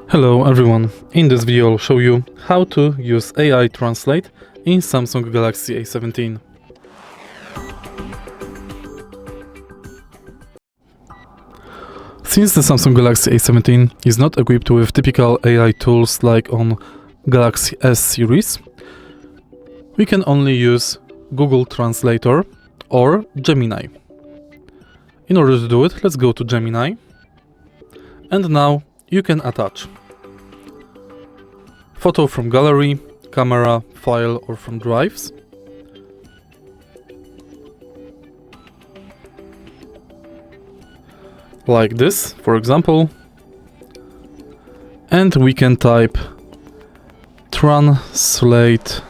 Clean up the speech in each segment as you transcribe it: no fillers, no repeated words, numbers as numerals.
Hello everyone, in this video I'll show you how to use AI Translate in Samsung Galaxy A17. Since the Samsung Galaxy A17 is not equipped with typical AI tools like on Galaxy S series, we can only use Google Translator or Gemini. In order to do it, let's go to Gemini, and now you can attach photo from gallery, camera, file or from drives. Like this, for example. And we can type translate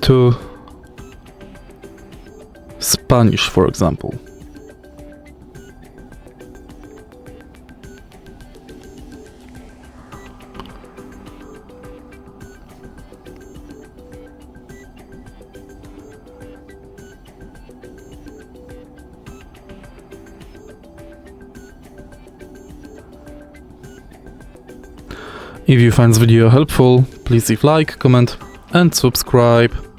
to Spanish, for example. If you find this video helpful, please leave like, comment and subscribe.